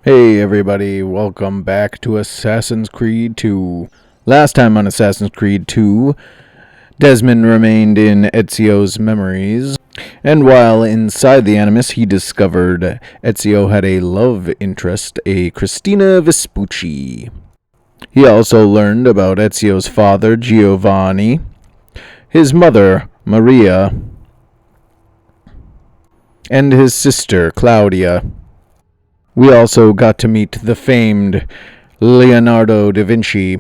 Hey everybody, welcome back to Assassin's Creed 2. Last time on Assassin's Creed 2, Desmond remained in Ezio's memories, and while inside the Animus he discovered Ezio had a love interest, a Cristina Vespucci. He also learned about Ezio's father, Giovanni, his mother, Maria, and his sister, Claudia. We also got to meet the famed Leonardo da Vinci,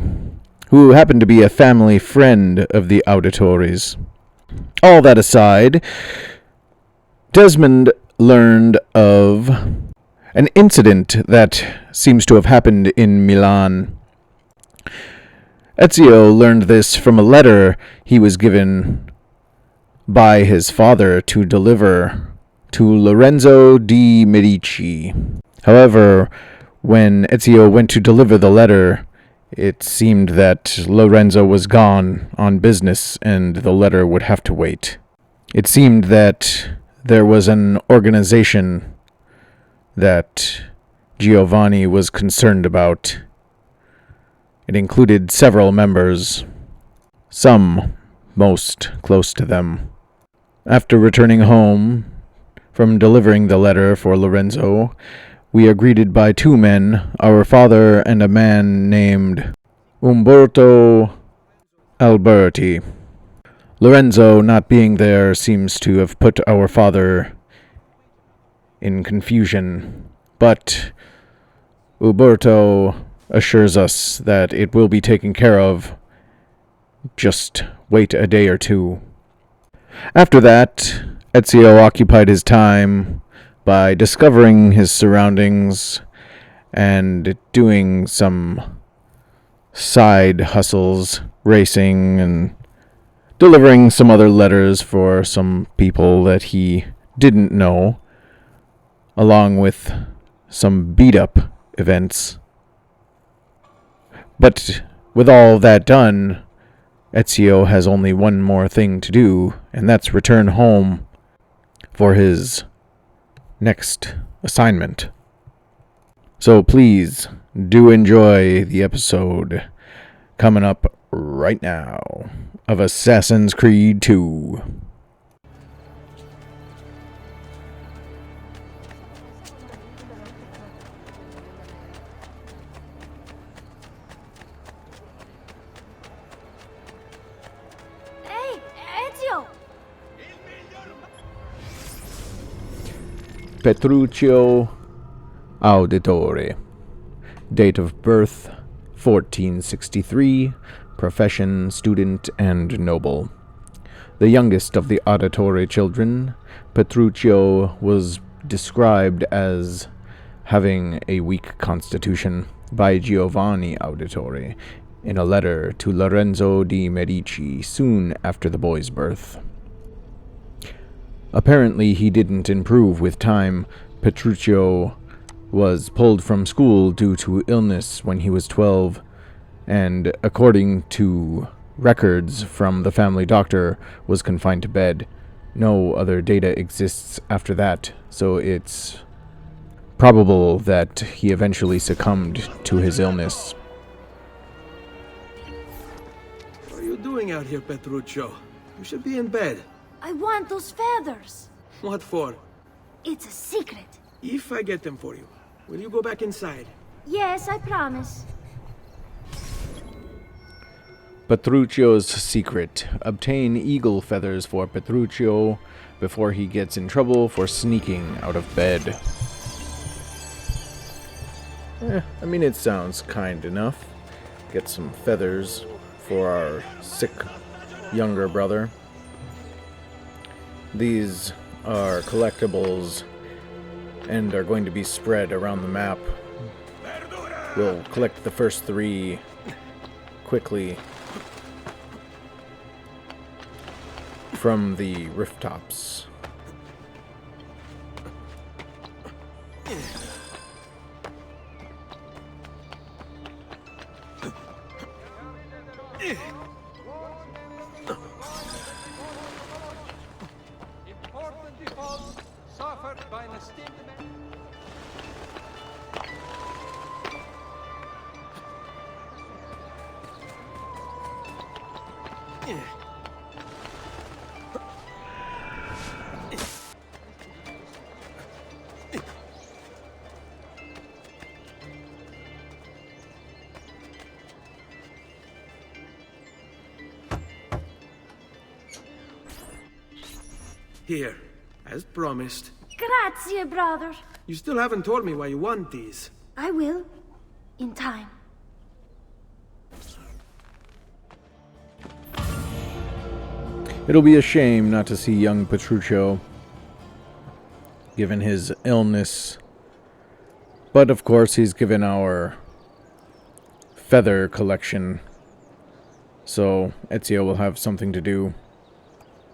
who happened to be a family friend of the Auditories. All that aside, Desmond learned of an incident that seems to have happened in Milan. Ezio learned this from a letter he was given by his father to deliver to Lorenzo di Medici. However, when Ezio went to deliver the letter, it seemed that Lorenzo was gone on business and the letter would have to wait. It seemed that there was an organization that Giovanni was concerned about. It included several members, some most close to them. After returning home from delivering the letter for Lorenzo, we are greeted by two men, our father and a man named Umberto Alberti. Lorenzo not being there seems to have put our father in confusion, but Umberto assures us that it will be taken care of. Just wait a day or two. After that, Ezio occupied his time by discovering his surroundings and doing some side hustles, racing and delivering some other letters for some people that he didn't know, along with some beat-up events. But with all that done, Ezio has only one more thing to do, and that's return home for his next assignment. So please do enjoy the episode coming up right now of Assassin's Creed 2. Hey, Ezio! Petruccio Auditore. Date of birth 1463. Profession student and noble. The youngest of the Auditore children, Petruccio was described as having a weak constitution by Giovanni Auditore in a letter to Lorenzo di Medici soon after the boy's birth. Apparently, he didn't improve with time. Petruccio was pulled from school due to illness when he was 12, and according to records from the family doctor, was confined to bed. No other data exists after that, so it's probable that he eventually succumbed to his illness. What are you doing out here, Petruccio? You should be in bed. I want those feathers. What for? It's a secret. If I get them for you, will you go back inside? Yes, I promise. Petruccio's secret. Obtain eagle feathers for Petruccio before he gets in trouble for sneaking out of bed. It sounds kind enough. Get some feathers for our sick younger brother. These are collectibles and are going to be spread around the map. We'll collect the first 3 quickly from the rooftops. Important defaults suffered by an esteemed man. Here, as promised. Grazie, brother. You still haven't told me why you want these. I will. In time. It'll be a shame not to see young Petruccio, given his illness. But of course, he's given our feather collection, so Ezio will have something to do.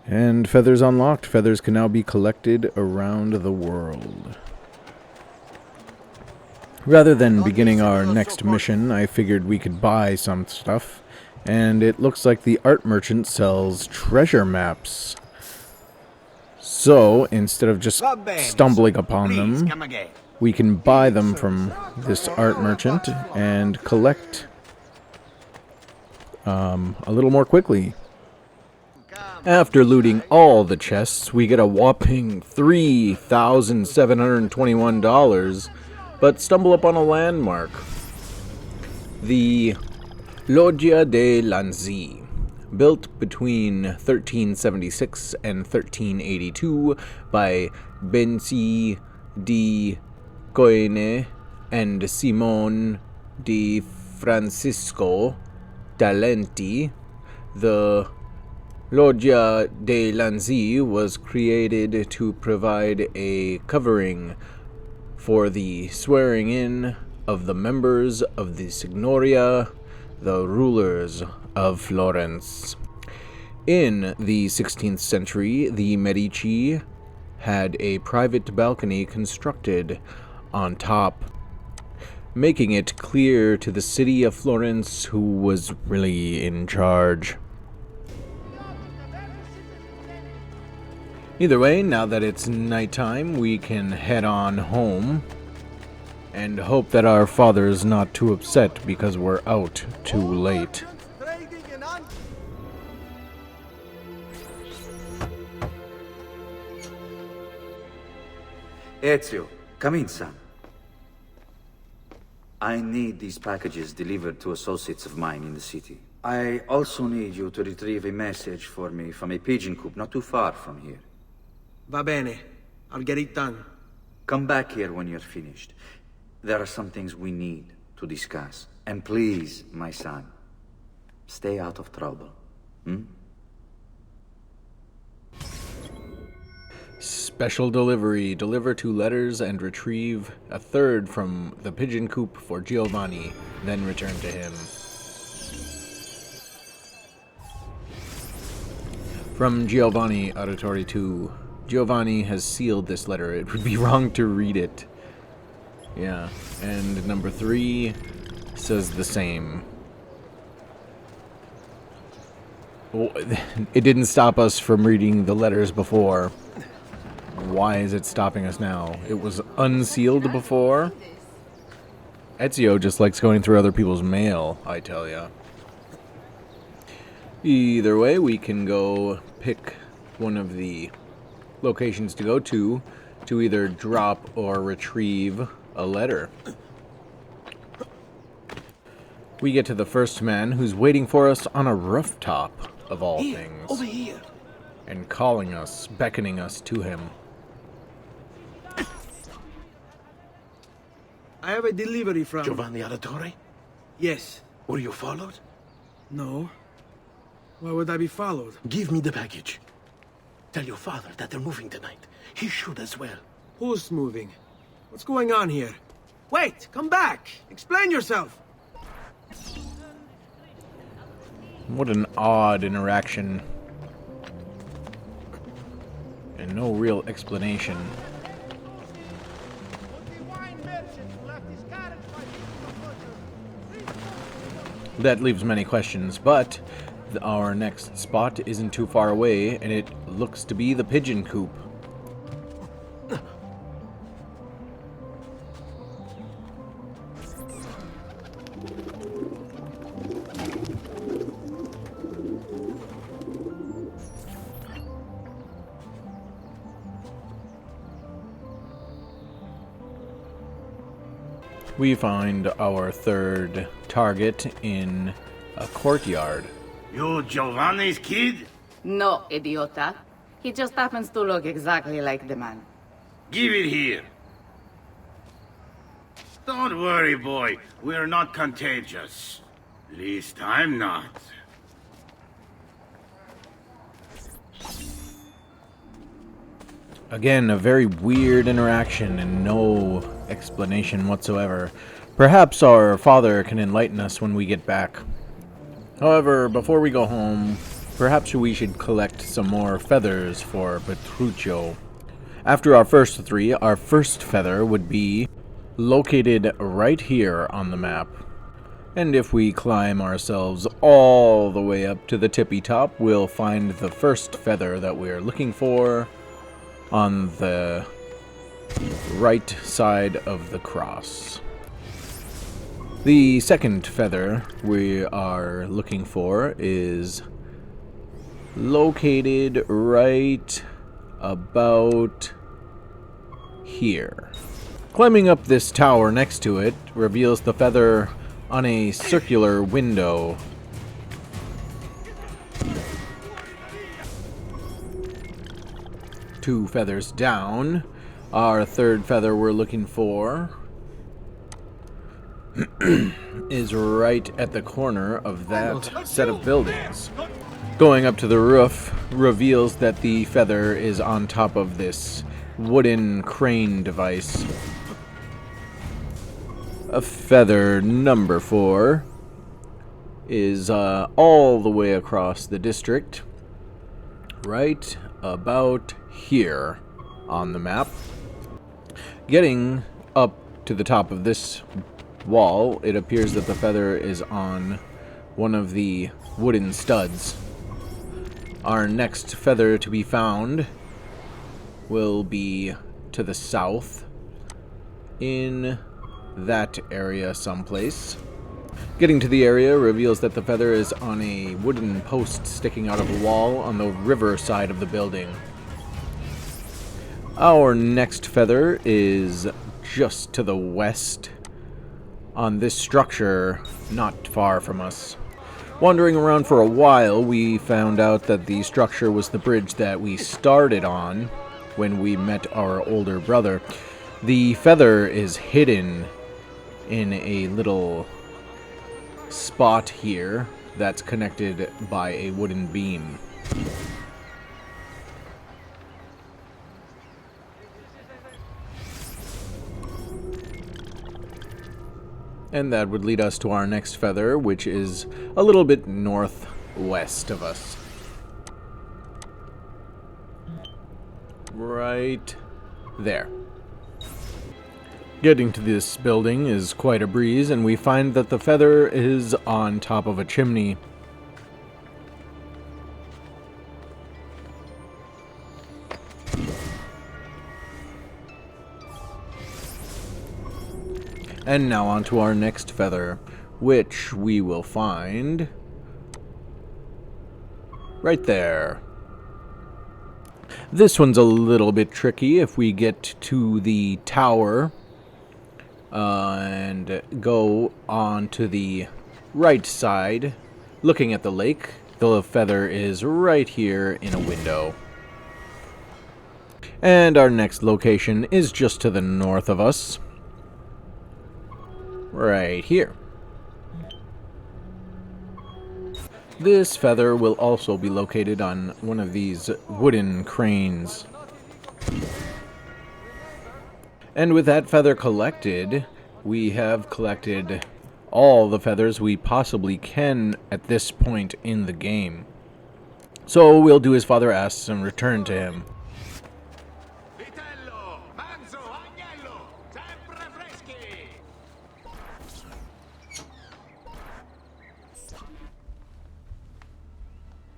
And feathers unlocked. Feathers can now be collected around the world. Rather than beginning our next mission, I figured we could buy some stuff. And it looks like the art merchant sells treasure maps. So, instead of just stumbling upon them, we can buy them from this art merchant and collect a little more quickly. After looting all the chests, we get a whopping $3,721, but stumble upon a landmark. The Loggia dei Lanzi, built between 1376 and 1382 by Benzi di Coine and Simone di Francisco Talenti. The Loggia dei Lanzi was created to provide a covering for the swearing in of the members of the Signoria, the rulers of Florence. In the 16th century, the Medici had a private balcony constructed on top, making it clear to the city of Florence who was really in charge. Either way, now that it's nighttime, we can head on home and hope that our father's not too upset because we're out too late. Ezio, come in, son. I need these packages delivered to associates of mine in the city. I also need you to retrieve a message for me from a pigeon coop not too far from here. Va bene. I'll get it done. Come back here when you're finished. There are some things we need to discuss. And please, my son, stay out of trouble. Special delivery. Deliver 2 letters and retrieve a third from the pigeon coop for Giovanni, then return to him. From Giovanni, Auditory 2. Giovanni has sealed this letter. It would be wrong to read it. Yeah, and number 3 says the same. It didn't stop us from reading the letters before. Why is it stopping us now? It was unsealed before? Ezio just likes going through other people's mail, I tell ya. Either way, we can go pick one of the locations to go to either drop or retrieve a letter. We get to the first man, who's waiting for us on a rooftop, of all things. Over here. And calling us, beckoning us to him. I have a delivery from... Giovanni Auditore? Yes. Were you followed? No. Why would I be followed? Give me the package. Tell your father that they're moving tonight. He should as well. Who's moving? What's going on here? Wait! Come back! Explain yourself! What an odd interaction. And no real explanation. That leaves many questions, but our next spot isn't too far away, and it looks to be the pigeon coop. We find our third target in a courtyard. You Giovanni's kid? No, idiota. He just happens to look exactly like the man. Give it here. Don't worry, boy. We're not contagious. Least I'm not. Again, a very weird interaction and no explanation whatsoever. Perhaps our father can enlighten us when we get back. However, before we go home, perhaps we should collect some more feathers for Petruccio. After our first three, our first feather would be located right here on the map. And if we climb ourselves all the way up to the tippy top, we'll find the first feather that we're looking for on the right side of the cross. The second feather we are looking for is located right about here. Climbing up this tower next to it reveals the feather on a circular window. Two feathers down, our third feather we're looking for is right at the corner of that set of buildings. Going up to the roof reveals that the feather is on top of this wooden crane device. A feather number 4 is all the way across the district, right about here on the map. Getting up to the top of this wall, it appears that the feather is on one of the wooden studs. Our next feather to be found will be to the south in that area someplace. Getting to the area reveals that the feather is on a wooden post sticking out of a wall on the river side of the building. Our next feather is just to the west on this structure not far from us. Wandering around for a while, we found out that the structure was the bridge that we started on when we met our older brother. The feather is hidden in a little spot here that's connected by a wooden beam. And that would lead us to our next feather, which is a little bit northwest of us. Right there. Getting to this building is quite a breeze, and we find that the feather is on top of a chimney. And now on to our next feather, which we will find right there. This one's a little bit tricky. If we get to the tower and go on to the right side, looking at the lake, the feather is right here in a window. And our next location is just to the north of us. Right here. This feather will also be located on one of these wooden cranes. And with that feather collected, we have collected all the feathers we possibly can at this point in the game. So we'll do as Father asks and return to him.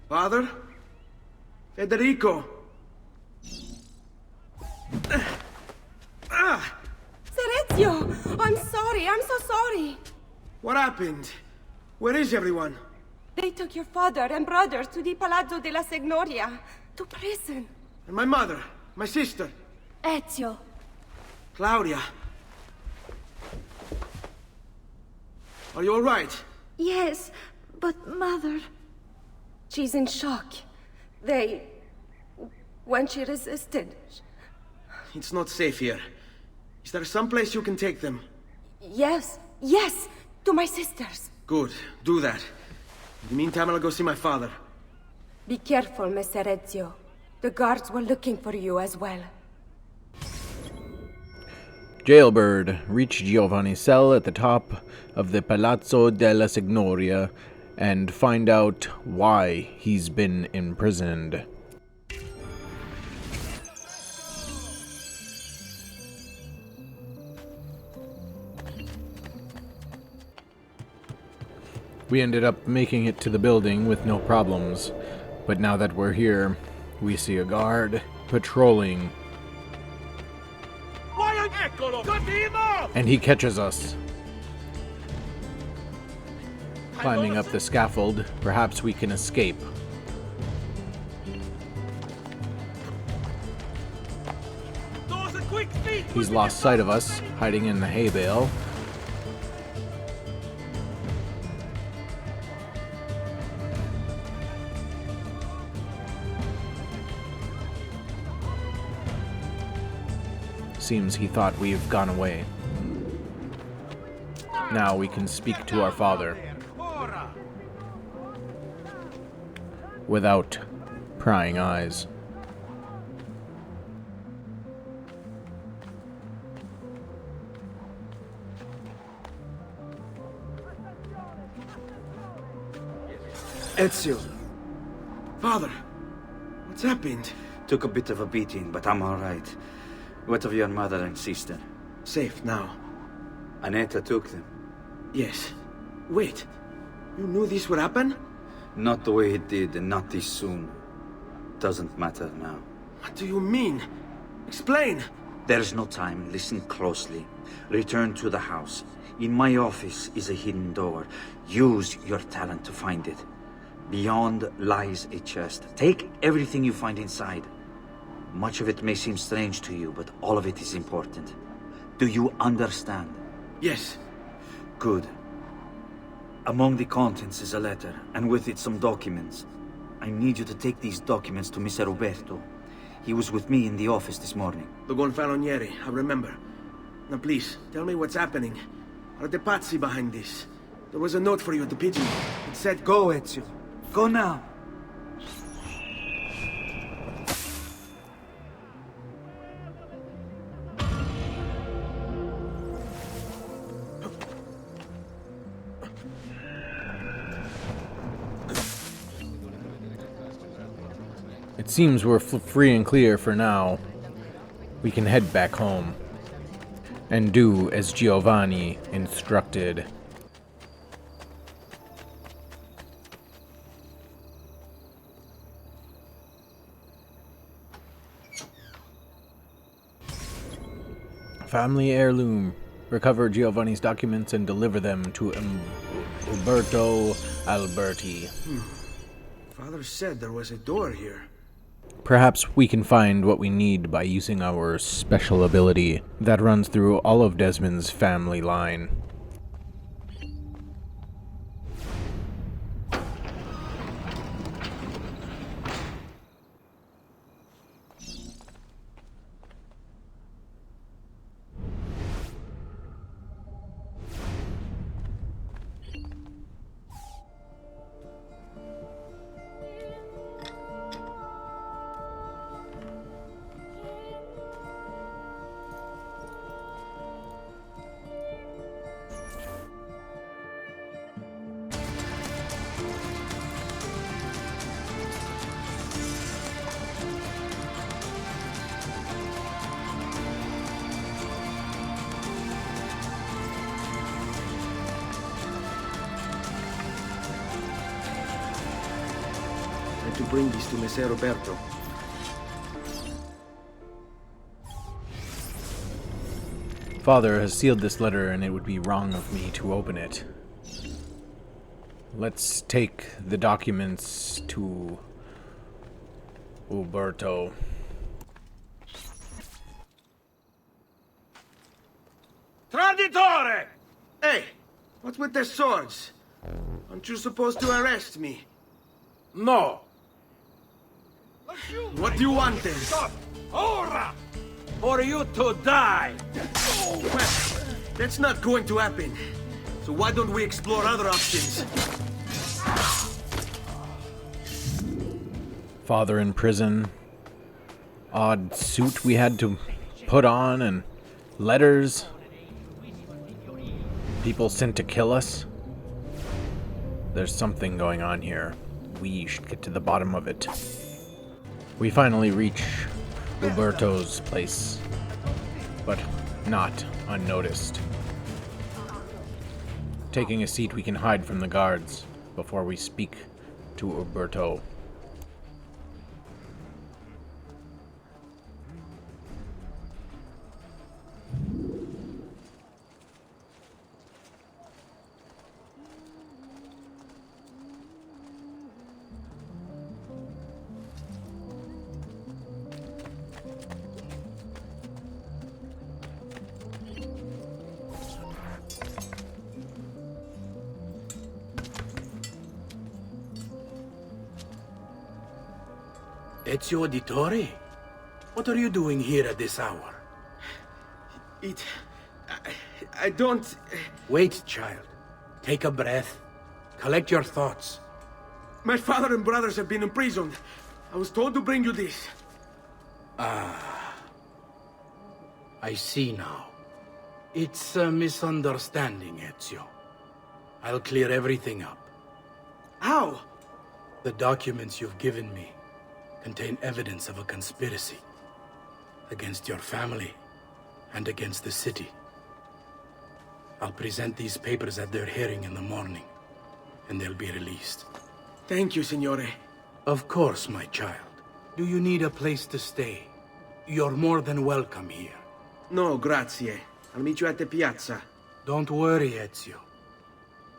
Father? Federico! Sir Ezio! I'm sorry, I'm so sorry. What happened? Where is everyone? They took your father and brothers to the Palazzo della Signoria, to prison. And my mother? My sister? Ezio. Claudia? Are you alright? Yes, but Mother... She's in shock. When she resisted... It's not safe here. Is there some place you can take them? Yes, to my sisters. Good, do that. In the meantime, I'll go see my father. Be careful, Messer Ezio. The guards were looking for you as well. Jailbird, reach Giovanni's cell at the top of the Palazzo della Signoria and find out why he's been imprisoned. We ended up making it to the building with no problems, but now that we're here, we see a guard patrolling, and he catches us. Climbing up the scaffold, perhaps we can escape. He's lost sight of us, hiding in the hay bale. Seems he thought we've gone away. Now we can speak to our father without prying eyes. Ezio. Father, what's happened? Took a bit of a beating, but I'm alright. What of your mother and sister? Safe now. Annetta took them. Yes. Wait. You knew this would happen? Not the way it did, and not this soon. Doesn't matter now. What do you mean? Explain! There's no time. Listen closely. Return to the house. In my office is a hidden door. Use your talent to find it. Beyond lies a chest. Take everything you find inside. Much of it may seem strange to you, but all of it is important. Do you understand? Yes. Good. Among the contents is a letter, and with it some documents. I need you to take these documents to Mr. Roberto. He was with me in the office this morning. The Gonfalonieri, I remember. Now please, tell me what's happening. Are the Pazzi behind this? There was a note for you at the pigeon. It said, "Go, Ezio. Go now." It seems we're free and clear for now. We can head back home and do as Giovanni instructed. Family heirloom. Recover Giovanni's documents and deliver them to Umberto Alberti. Father said there was a door here. Perhaps we can find what we need by using our special ability that runs through all of Desmond's family line. To bring this to Messer Roberto. Father has sealed this letter, and it would be wrong of me to open it. Let's take the documents to Umberto. Traditore! Hey, What's with the swords? Aren't you supposed to arrest me? No. What do you want then? Ora! For you to die! Well, that's not going to happen. So why don't we explore other options? Father in prison. Odd suit we had to put on, and letters. People sent to kill us. There's something going on here. We should get to the bottom of it. We finally reach Roberto's place, but not unnoticed. Taking a seat, we can hide from the guards before we speak to Roberto. Ezio Auditore? What are you doing here at this hour? I don't... Wait, child. Take a breath. Collect your thoughts. My father and brothers have been imprisoned. I was told to bring you this. I see now. It's a misunderstanding, Ezio. I'll clear everything up. How? The documents you've given me contain evidence of a conspiracy against your family and against the city. I'll present these papers at their hearing in the morning, and they'll be released. Thank you, Signore. Of course, my child. Do you need a place to stay? You're more than welcome here. No, grazie. I'll meet you at the piazza. Don't worry, Ezio.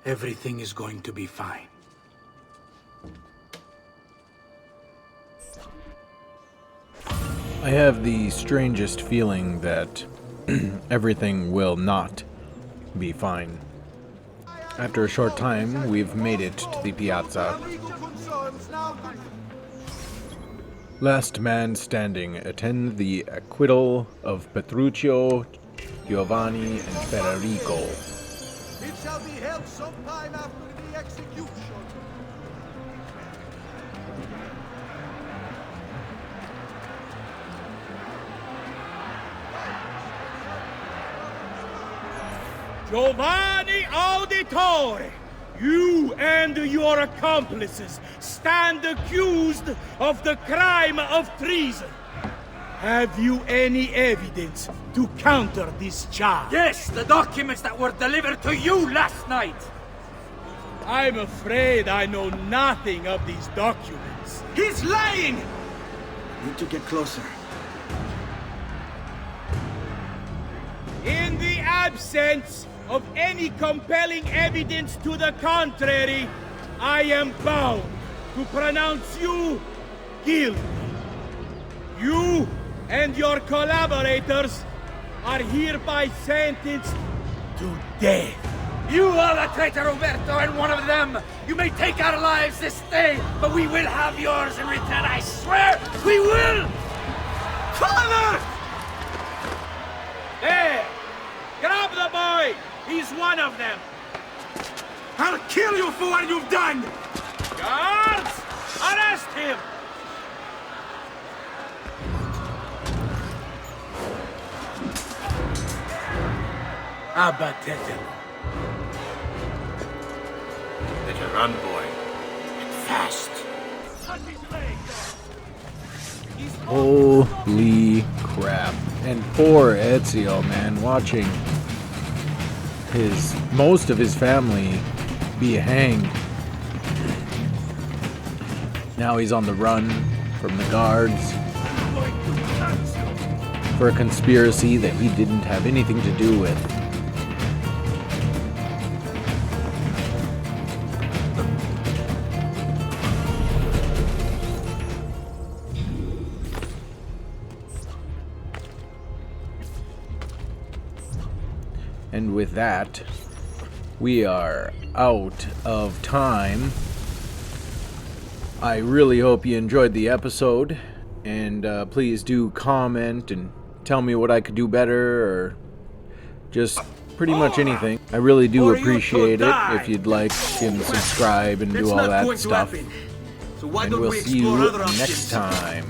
Everything is going to be fine. I have the strangest feeling that everything will not be fine. After a short time, we've made it to the piazza. Last man standing, attend the acquittal of Petruccio, Giovanni, and Federico. It shall be held sometime after the execution. Giovanni Auditore, you and your accomplices stand accused of the crime of treason. Have you any evidence to counter this charge? Yes, the documents that were delivered to you last night. I'm afraid I know nothing of these documents. He's lying! Need to get closer. In the absence of any compelling evidence to the contrary, I am bound to pronounce you guilty. You and your collaborators are hereby sentenced to death. You are the traitor, Roberto, and one of them. You may take our lives this day, but we will have yours in return, I swear! We will! Father! There! Grab the boy! He's one of them! I'll kill you for what you've done! Guards! Arrest him! Abatetelo. Better run, boy. And fast. Holy crap. And poor Ezio, man, watching most of his family be hanged. Now he's on the run from the guards for a conspiracy that he didn't have anything to do with. And with that, we are out of time. I really hope you enjoyed the episode, and please do comment and tell me what I could do better, or just pretty much anything. I really do appreciate it if you'd like and subscribe and do all that stuff. So why And don't we'll we see explore you other next options? time.